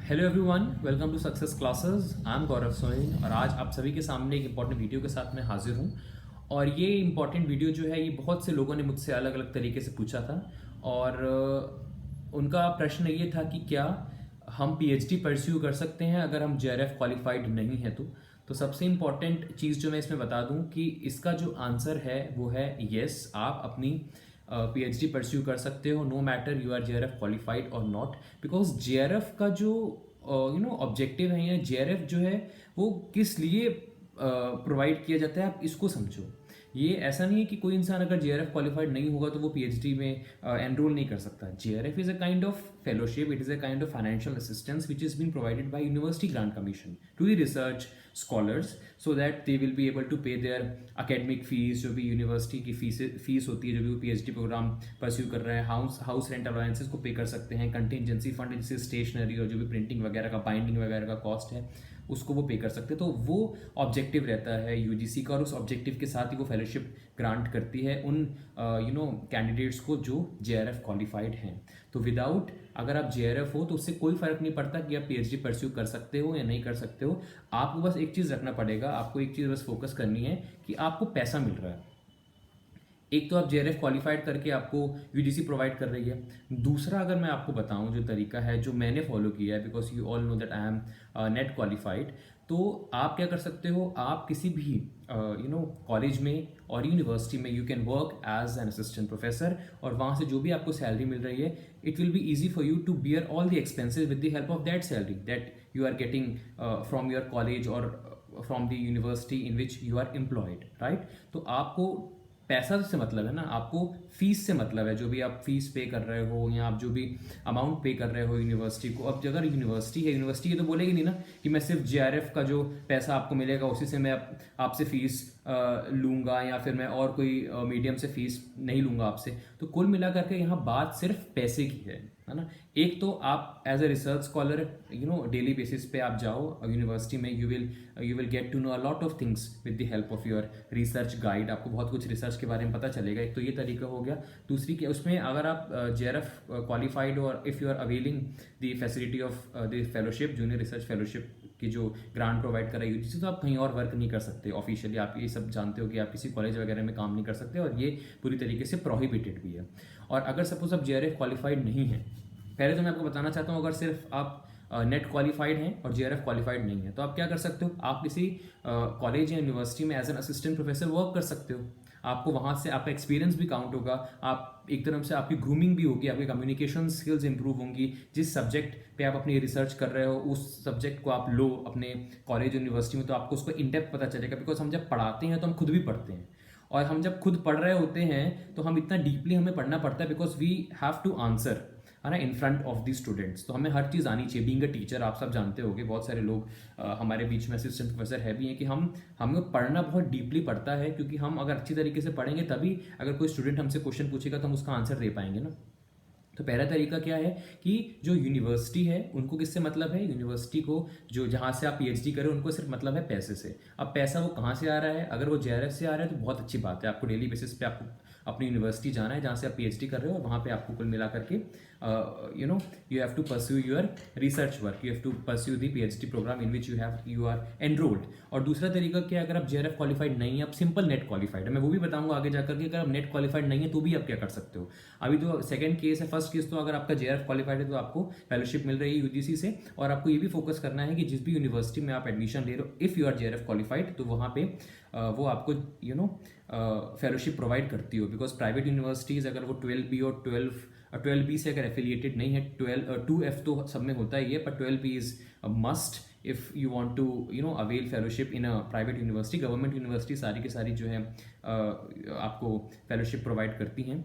Hello everyone, welcome to success classes. I am Gaurav Soin और आज आप सभी के सामने एक इम्पॉर्टेंट वीडियो के साथ मैं हाजिर हूँ। और ये इम्पॉर्टेंट वीडियो जो है ये बहुत से लोगों ने मुझसे अलग अलग तरीके से पूछा था। और उनका प्रश्न ये था कि क्या हम पीएचडी परस्यू कर सकते हैं अगर हम जेआरएफ क्वालिफाइड नहीं है तो सबसे इम्पॉर्टेंट चीज़ जो मैं इसमें बता दूं कि इसका जो आंसर है वो है येस। आप अपनी पीएचडी परस्यू कर सकते हो no matter you are JRF qualified और नॉट, बिकॉज जेआरएफ का जो ऑब्जेक्टिव है या जेआरएफ जो है वो किस लिए प्रोवाइड किया जाता है आप इसको समझो। ये ऐसा नहीं है कि कोई इंसान अगर जेआरएफ क्वालिफाइड नहीं होगा तो वो पीएचडी में एनरोल नहीं कर सकता। JRF is a kind of fellowship, it is a kind of financial assistance which is been provided by University Grant Commission to the research scholars so that they will be able to pay their academic fees, जो भी university की fees होती है, जो भी वो PhD programme pursue कर रहे हैं, हाउस रेंट अलाउंसेस को पे कर सकते हैं, कंटिजेंसी फंड जैसे स्टेशनरी और जो भी प्रिंटिंग वगैरह का बाइंडिंग वगैरह का कॉस्ट है उसको वो पे कर सकते हैं। तो वो ऑब्जेक्टिव रहता है यूजीसी का और उस ऑब्जेक्टिव के साथ ही वो फेलोशिप ग्रांट करती है उन कैंडिडेट्स को जो जेआरएफ क्वालिफाइड हैं। तो विदाउट अगर आप जेआरएफ हो तो उससे कोई फर्क नहीं पड़ता कि आप पीएचडी परस्यू कर सकते हो या नहीं कर सकते हो। आपको बस एक चीज़ रखना पड़ेगा, आपको एक चीज़ बस फोकस करनी है कि आपको पैसा मिल रहा है। एक तो आप जेआरएफ क्वालिफाइड करके आपको यूजीसी प्रोवाइड कर रही है। दूसरा अगर मैं आपको बताऊं जो तरीका है जो मैंने फॉलो किया है, because you all know that I am net qualified, तो आप क्या कर सकते हो, आप किसी भी कॉलेज में और यूनिवर्सिटी में you can work as an assistant professor और वहाँ से जो भी आपको सैलरी मिल रही है it will be easy for you to bear all the expenses with the help of that salary that you are getting from your college और from the university in which you are employed, right. तो आपको पैसा से मतलब है ना, आपको fees से मतलब है, जो भी आप फीस पे कर रहे हो या आप जो भी अमाउंट पे कर रहे हो यूनिवर्सिटी को। अब अगर यूनिवर्सिटी है, यूनिवर्सिटी ये तो बोलेगी नहीं ना कि मैं सिर्फ जेआरएफ का जो पैसा आपको मिलेगा उसी से मैं आपसे फीस लूंगा या फिर मैं और कोई मीडियम से फीस नहीं लूंगा आपसे। तो कुल मिला करके यहाँ बात सिर्फ पैसे की है ना। एक तो आप as a research scholar daily basis पे आप जाओ यूनिवर्सिटी में, you will get to know a lot of things with the help of your research guide. आपको बहुत कुछ रिसर्च के बारे में पता चलेगा। एक तो ये तरीका हो गया। दूसरी के उसमें अगर आप जेआरएफ क्वालिफाइड और if you are availing the facility of the fellowship, junior research fellowship की जो ग्रांट प्रोवाइड कर रही है यूजीसी, तो आप कहीं और वर्क नहीं कर सकते ऑफिशियली। आप ये सब जानते हो कि आप किसी कॉलेज वगैरह में काम नहीं कर सकते और ये पूरी तरीके से प्रोहिबिटेड भी है। और अगर सपोज आप जेआरएफ क्वालिफाइड नहीं है, पहले तो मैं आपको बताना चाहता हूँ, अगर सिर्फ आप नेट क्वालिफाइड हैं और जेआरएफ क्वालिफाइड नहीं है तो आप क्या कर सकते हो, आप किसी कॉलेज या यूनिवर्सिटी में as an assistant professor work कर सकते हो। आपको वहाँ से आपका एक्सपीरियंस भी काउंट होगा, आप एक तरफ से आपकी ग्रूमिंग भी होगी, आपकी कम्युनिकेशन स्किल्स इंप्रूव होंगी। जिस सब्जेक्ट पे आप अपनी रिसर्च कर रहे हो उस सब्जेक्ट को आप लो अपने कॉलेज यूनिवर्सिटी में, तो आपको उसको इन डेप्थ पता चलेगा। बिकॉज हम जब पढ़ाते हैं तो हम खुद भी पढ़ते हैं और हम जब खुद पढ़ रहे होते हैं तो हम इतना डीपली हमें पढ़ना पड़ता है because we have to answer है ना in front of the students. तो हमें हर चीज़ आनी चाहिए। बीइंग अ टीचर आप सब जानते होंगे, बहुत सारे लोग हमारे बीच में असिस्टेंट प्रोफेसर है भी हैं कि हमें पढ़ना बहुत डीपली पड़ता है, क्योंकि हम अगर अच्छी तरीके से पढ़ेंगे तभी अगर कोई स्टूडेंट हमसे क्वेश्चन पूछेगा तो हम उसका आंसर दे पाएंगे ना। तो पहला तरीका क्या है कि जो यूनिवर्सिटी है उनको किससे मतलब है, यूनिवर्सिटी को जो जहाँ से आप पीएचडी करें उनको सिर्फ मतलब है पैसे से। अब पैसा वो कहाँ से आ रहा है, अगर वो जेआरएफ से आ रहा है तो बहुत अच्छी बात है। आपको डेली बेसिस पे आपको अपनी यूनिवर्सिटी जाना है जहाँ से आप पीएचडी कर रहे हो और वहाँ पे आपको कुल मिला करके you have to pursue your research work, you have to pursue the PhD programme in which you are enrolled. और दूसरा तरीका क्या है, अगर आप जेआरएफ क्वालिफाइड नहीं है, आप सिंपल नेट क्वालिफाइड है, मैं वो भी बताऊंगा आगे जाकर के। अगर आप नेट क्वालिफाइड नहीं है तो भी आप क्या कर सकते हो। अभी तो सेकंड केस है। फर्स्ट केस तो अगर आपका जेआरएफ क्वालिफाइड है तो आपको फेलोशिप मिल रही है यूजीसी से, और आपको ये भी फोकस करना है कि जिस भी यूनिवर्सिटी में आप एडमिशन ले रहे हो, if you are JRF qualified, तो वहाँ पे वो आपको फेलोशिप प्रोवाइड करती हो। बिकॉज प्राइवेट यूनिवर्सिटीज़ अगर वो 12B और 12B से अगर एफिलिएटेड नहीं है, 2F तो सब में होता ही है, पर 12B is must if you want to avail fellowship in a private university. Government university सारी की सारी जो है आपको फेलोशिप प्रोवाइड करती हैं।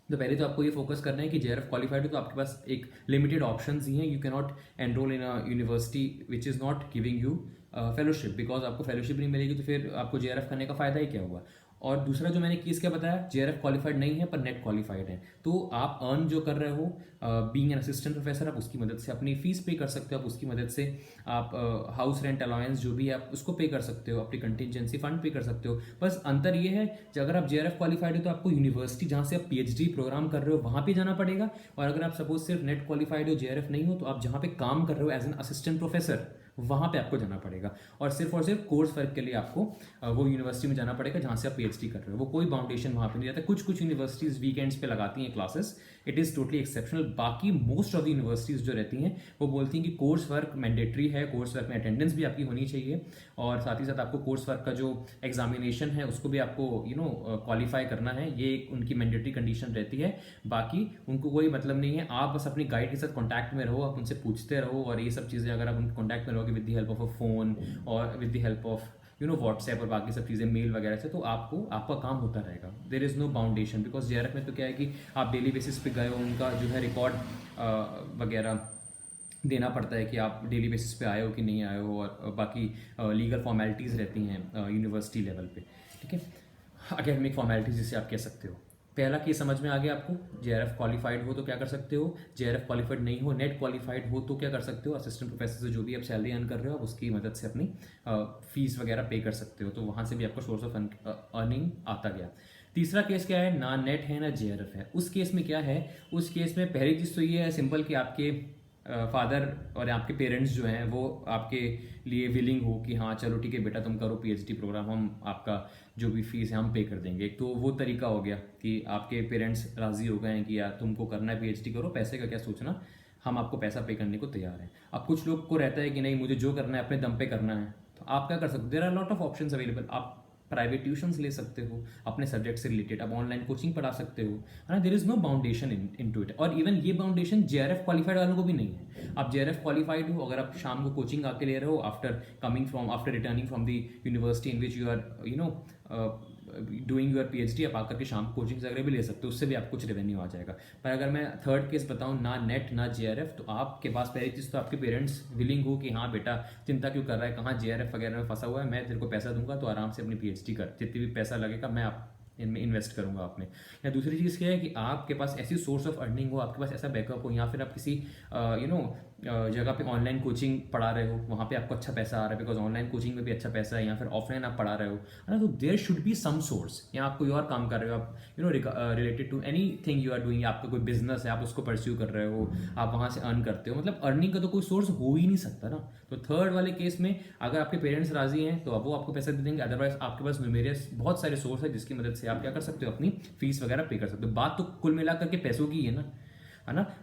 तो पहले तो आपको ये फोकस करना है कि जेआरएफ क्वालिफाइड है तो आपके पास एक लिमिटेड ऑप्शंस ही हैं। You can not enrol in a university which is not giving you fellowship, because आपको फेलोशिप नहीं मिलेगी तो फिर आपको जेआरएफ करने का फ़ायदा ही क्या हुआ। और दूसरा जो मैंने केस क्या बताया, JRF क्वालिफाइड नहीं है पर नेट क्वालिफाइड है, तो आप अर्न जो कर रहे हो बीइंग एन असिस्टेंट प्रोफेसर, आप उसकी मदद से अपनी फीस पे कर सकते हो, आप उसकी मदद से आप हाउस रेंट अलाउंस जो भी है आप उसको पे कर सकते हो, अपनी कंटिजेंसी फंड पे कर सकते हो। बस अंतर ये है कि अगर आप JRF क्वालिफाइड हो तो आपको यूनिवर्सिटी जहाँ से आप PhD प्रोग्राम कर रहे हो वहाँ पे जाना पड़ेगा, और अगर आप सपोज सिर्फ नेट क्वालिफाइड हो, JRF नहीं हो, तो आप जहाँ पे काम कर रहे हो एज एन असिस्टेंट प्रोफेसर वहाँ पे आपको जाना पड़ेगा, और सिर्फ कोर्स वर्क के लिए आपको वो यूनिवर्सिटी में जाना पड़ेगा जहाँ से आप PhD कर रहे हो। वो कोई बाउंडेशन वहाँ पे नहीं रहता। कुछ यूनिवर्सिटीज़ वीकेंड्स पे लगाती हैं classes, it is totally exceptional. बाकी मोस्ट ऑफ द यूनिवर्सिटीज़ जो रहती हैं वो बोलती हैं कि कोर्स वर्क मैंडेटरी है, कोर्स वर्क में अटेंडेंस भी आपकी होनी चाहिए, और साथ ही साथ आपको कोर्स वर्क का जो एग्जामिनेशन है उसको भी आपको क्वालिफाई करना है, ये एक उनकी मैंडेटरी कंडीशन रहती है। बाकी उनको कोई मतलब नहीं है, आप बस अपनी गाइड के साथ कॉन्टैक्ट में रहो, आप उनसे पूछते रहो, और ये सब चीज़ें अगर आप उनके कॉन्टैक्ट में रहोगे with the help of a phone और with the help of WhatsApp और बाकी सब चीज़ें मेल वगैरह से, तो आपका काम होता रहेगा। There is no boundation, because JRF में तो क्या है कि आप डेली बेसिस पे गए हो, उनका जो है रिकॉर्ड वगैरह देना पड़ता है कि आप डेली बेसिस पे आए हो कि नहीं आए हो, और बाकी लीगल फॉर्मेलिटीज़ रहती हैं यूनिवर्सिटी लेवल पे, ठीक है, एकेडमिक फॉर्मेलिटीज़ जिसे आप कह सकते हो। पहला केस समझ में आ गया आपको, JRF क्वालिफाइड हो तो क्या कर सकते हो, JRF क्वालिफाइड नहीं हो, नेट क्वालिफाइड हो तो क्या कर सकते हो, असिस्टेंट प्रोफेसर से जो भी आप सैलरी अर्न कर रहे हो आप उसकी मदद से अपनी फीस वगैरह पे कर सकते हो, तो वहाँ से भी आपका सोर्स ऑफ अर्निंग आता गया। तीसरा केस क्या है, ना नेट है ना JRF है। उस केस में क्या है, उस केस में पहली चीज़ तो ये है सिंपल कि आपके फादर और आपके पेरेंट्स जो हैं वो आपके लिए विलिंग हो कि हाँ चलो ठीक है बेटा तुम करो PhD प्रोग्राम, हम आपका जो भी फीस है हम पे कर देंगे। तो वो तरीका हो गया कि आपके पेरेंट्स राज़ी हो गए हैं कि यार तुमको करना है PhD करो, पैसे का क्या सोचना, हम आपको पैसा पे करने को तैयार हैं। अब कुछ लोग को रहता है कि नहीं मुझे जो करना है अपने दम पे करना है, तो आप क्या कर सकते हो, there are lot of options available. आप प्राइवेट ट्यूशन्स ले सकते हो अपने सब्जेक्ट से रिलेटेड, आप ऑनलाइन कोचिंग पढ़ा सकते हो, है ना। There is no boundation in to it, और इवन ये बाउंडेशन JRF क्वालिफाइड वालों को भी नहीं है। आप JRF क्वालिफाइड हो, अगर आप शाम को कोचिंग आके ले रहे हो after returning from the university in which you are doing your PhD, आप आकर के शाम कोचिंग वगैरह भी ले सकते हो, उससे भी आपको कुछ रेवेन्यू आ जाएगा। पर अगर मैं थर्ड केस बताऊं, ना नेट ना JRF, तो आपके पास पहली चीज़ तो आपके पेरेंट्स विलिंग हो कि हाँ बेटा चिंता क्यों कर रहा है, कहाँ JRF वगैरह में फंसा हुआ है, मैं तेरे को पैसा दूंगा तो आराम से अपनी PhD कर, जितनी भी पैसा लगेगा मैं आप इनमें इन्वेस्ट करूंगा आप में। या दूसरी चीज़ क्या है कि आपके पास ऐसी सोर्स ऑफ अर्निंग हो, आपके पास ऐसा बैकअप हो, या फिर आप किसी जगह पे ऑनलाइन कोचिंग पढ़ा रहे हो, वहाँ पे आपको अच्छा पैसा आ रहा है, बिकॉज ऑनलाइन कोचिंग में भी अच्छा पैसा है, या फिर ऑफलाइन आप पढ़ा रहे हो, है ना। तो there should be some source, या आप कोई और काम कर रहे हो, आप related to anything you are doing, आपका कोई बिजनेस है आप उसको परस्यू कर रहे हो, आप वहाँ से अर्न करते हो, मतलब अर्निंग का तो कोई सोर्स हो ही नहीं सकता ना। तो थर्ड वाले केस में अगर आपके पेरेंट्स राजी हैं तो वो आपको पैसा दे देंगे, अदरवाइज आपके पास न्यूमेरियस बहुत सारे सोर्स है जिसकी मदद से आप क्या कर सकते हो, अपनी फीस वगैरह पे कर सकते हो। बात तो कुल मिलाकर के पैसों की है ना।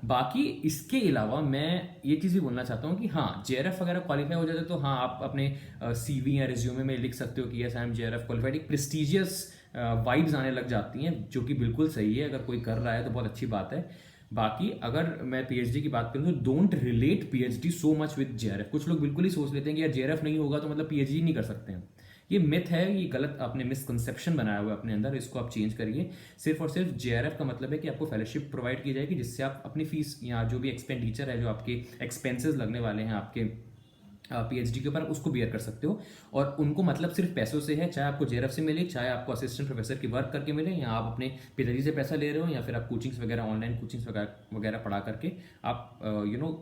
बाकी इसके अलावा मैं ये चीज़ भी बोलना चाहता हूँ कि हाँ JRF वगैरह क्वालिफाई हो जाते तो हाँ आप अपने CV या रिज्यूमे में लिख सकते हो कि yes I am JRF qualified, एक प्रेस्टिजियस वाइब्स आने लग जाती हैं, जो कि बिल्कुल सही है, अगर कोई कर रहा है तो बहुत अच्छी बात है। बाकी अगर मैं PhD की बात करूँ तो don't relate PhD so much with JRF। कुछ लोग बिल्कुल ही सोच लेते हैं कि यार JRF नहीं होगा तो मतलब PhD नहीं कर सकते हैं। ये मिथ है, ये गलत आपने मिसकंसेप्शन बनाया हुआ है अपने अंदर, इसको आप चेंज करिए। सिर्फ और सिर्फ JRF का मतलब है कि आपको फेलोशिप प्रोवाइड की जाएगी जिससे आप अपनी फीस या जो भी एक्सपेंडिचर है, जो आपके एक्सपेंसेस लगने वाले हैं आपके PhD के ऊपर, उसको बियर कर सकते हो। और उनको मतलब सिर्फ पैसों से है, चाहे आपको JRF से मिले, चाहे आपको असिस्टेंट प्रोफेसर की वर्क करके मिले, या आप अपने पिताजी से पैसा ले रहे हो, या फिर आप कोचिंग्स वगैरह ऑनलाइन कोचिंग्स वगैरह पढ़ा करके आप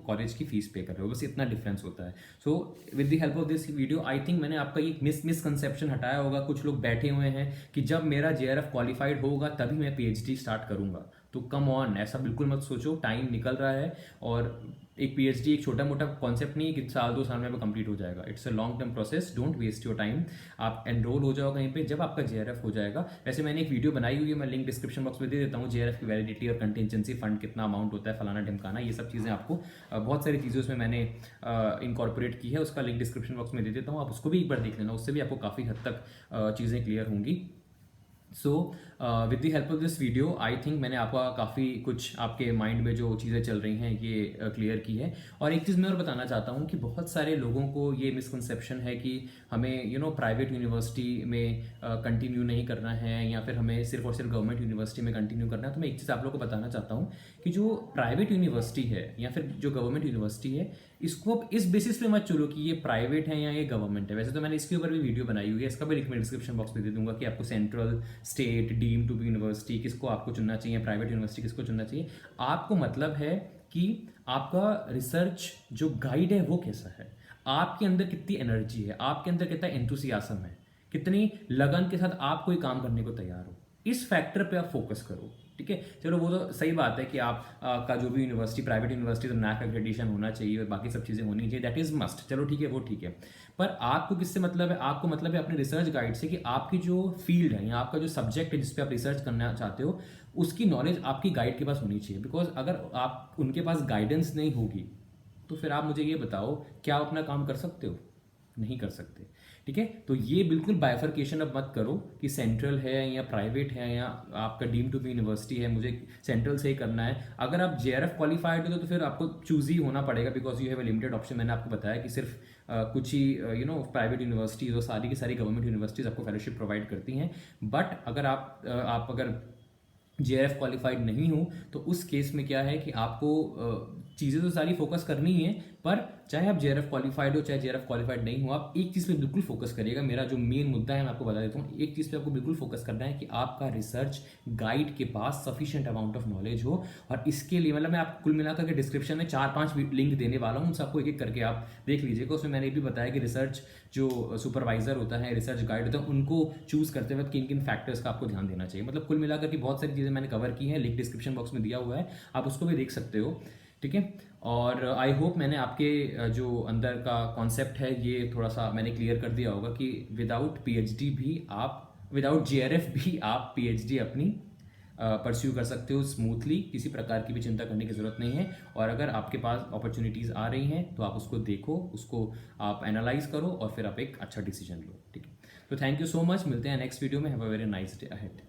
कॉलेज की फीस पे कर रहे हो, बस इतना डिफरेंस होता है। So with the help of this video I think मैंने आपका ये मिसकंसेप्शन हटाया होगा। कुछ लोग बैठे हुए हैं कि जब मेरा JRF क्वालिफाइड होगा तभी मैं PhD स्टार्ट करूंगा, तो कम ऑन, ऐसा बिल्कुल मत सोचो। टाइम निकल रहा है, और एक PhD एक छोटा मोटा कॉन्सेप्ट नहीं है कि साल 2 साल में कंप्लीट हो जाएगा। It's a long term process, don't waste your time. आप एनरोल हो जाओ कहीं पे जब आपका JRF हो जाएगा। वैसे मैंने एक वीडियो बनाई हुई है, मैं लिंक डिस्क्रिप्शन बॉक्स में दे देता हूँ, JRF की वैलिडिटी और कंटिजेंसी फंड कितना अमाउंट होता है, फलाना ढिमकाना, ये सब चीज़ें आपको बहुत सारी चीज़ें उसमें मैंने इनकॉर्पोरेट की है, उसका लिंक डिस्क्रिप्शन बॉक्स में दे देता हूँ, आप उसको भी एक बार देख लेना, उससे भी आपको काफ़ी हद तक चीज़ें क्लियर होंगी। So with the help of this video I think मैंने आपका काफ़ी कुछ आपके माइंड में जो चीज़ें चल रही हैं ये क्लियर की है। और एक चीज़ मैं और बताना चाहता हूँ कि बहुत सारे लोगों को ये मिसकंसेप्शन है कि हमें प्राइवेट यूनिवर्सिटी में कंटिन्यू नहीं करना है या फिर हमें सिर्फ और सिर्फ गवर्नमेंट यूनिवर्सिटी में कंटिन्यू करना है। तो मैं एक चीज़ आप लोगों को बताना चाहता हूँ कि जो प्राइवेट यूनिवर्सिटी है या फिर जो गवर्नमेंट यूनिवर्सिटी है, इसको आप इस बेसिस पे मत चलो कि ये प्राइवेट है या ये गवर्नमेंट है। वैसे तो मैंने इसके ऊपर भी वीडियो बनाई हुई है, इसका भी लिंक मैं डिस्क्रिप्शन बॉक्स में दे दूंगा कि आपको central, state, deem to be university किसको आपको चुनना चाहिए, प्राइवेट यूनिवर्सिटी किसको चुनना चाहिए। आपको मतलब है कि आपका रिसर्च जो गाइड है वो कैसा है, आपके अंदर कितनी एनर्जी है, आपके अंदर कितना एंथुसियाज्म है, कितनी लगन के साथ आप कोई काम करने को तैयार हो। इस फैक्टर पे आप फोकस करो, ठीक है। चलो वो तो सही बात है कि आप का जो भी यूनिवर्सिटी, प्राइवेट यूनिवर्सिटी, तो नैक एक्रेडिटेशन होना चाहिए और बाकी सब चीज़ें होनी चाहिए, दैट इज़ मस्ट। चलो ठीक है, वो ठीक है। पर आपको किससे मतलब है? आपको मतलब है अपने रिसर्च गाइड से कि आपकी जो फील्ड है या आपका जो सब्जेक्ट है जिस पे आप रिसर्च करना चाहते हो, उसकी नॉलेज आपकी गाइड के पास होनी चाहिए। बिकॉज अगर आप उनके पास गाइडेंस नहीं होगी तो फिर आप मुझे ये बताओ, क्या आप अपना काम कर सकते हो? नहीं कर सकते, ठीक है। तो ये बिल्कुल बाइफर्केशन अब मत करो कि सेंट्रल है या प्राइवेट है या आपका डीम टू बी यूनिवर्सिटी है, मुझे सेंट्रल से ही करना है। अगर आप जेआरएफ क्वालिफाइड हो तो फिर आपको चूज ही होना पड़ेगा, because you have a limited option. मैंने आपको बताया कि सिर्फ कुछ ही प्राइवेट यूनिवर्सिटीज और सारी की सारी गवर्नमेंट यूनिवर्सिटीज आपको फेलोशिप प्रोवाइड करती हैं। बट अगर आप अगर जेआरएफ क्वालिफाइड नहीं हो तो उस केस में क्या है कि आपको चीज़ें तो सारी फोकस करनी ही है, पर चाहे आप जेआरएफ क्वालिफाइड हो चाहे जेआरएफ क्वालिफाइड नहीं हो, आप एक चीज़ पे बिल्कुल फोकस करिएगा। मेरा जो मेन मुद्दा है मैं आपको बता देता हूँ, एक चीज़ पे आपको बिल्कुल फोकस करना है कि आपका रिसर्च गाइड के पास सफिशिएंट अमाउंट ऑफ नॉलेज हो। और इसके लिए मतलब मैं आपको कुल मिलाकर के डिस्क्रिप्शन में 4-5 लिंक देने वाला हूँ, उन सबको एक एक करके आप देख लीजिएगा। उसमें मैंने भी बताया कि रिसर्च जो सुपरवाइजर होता है, रिसर्च गाइड होता है, उनको चूज करते वक्त किन किन फैक्टर्स का आपको ध्यान देना चाहिए। मतलब कुल मिलाकर के बहुत सारी चीज़ें मैंने कवर की हैं, लिंक डिस्क्रिप्शन बॉक्स में दिया हुआ है, आप उसको भी देख सकते हो, ठीक है। और आई होप मैंने आपके जो अंदर का कॉन्सेप्ट है ये थोड़ा सा मैंने क्लियर कर दिया होगा कि विदाउट पीएचडी भी आप, विदाउट जेआरएफ भी आप पीएचडी अपनी परस्यू कर सकते हो स्मूथली, किसी प्रकार की भी चिंता करने की ज़रूरत नहीं है। और अगर आपके पास अपॉर्चुनिटीज़ आ रही हैं तो आप उसको देखो, उसको आप एनालाइज करो और फिर आप एक अच्छा डिसीजन लो, ठीक है। तो थैंक यू सो मच, मिलते हैं नेक्स्ट वीडियो में। Have a very nice day ahead.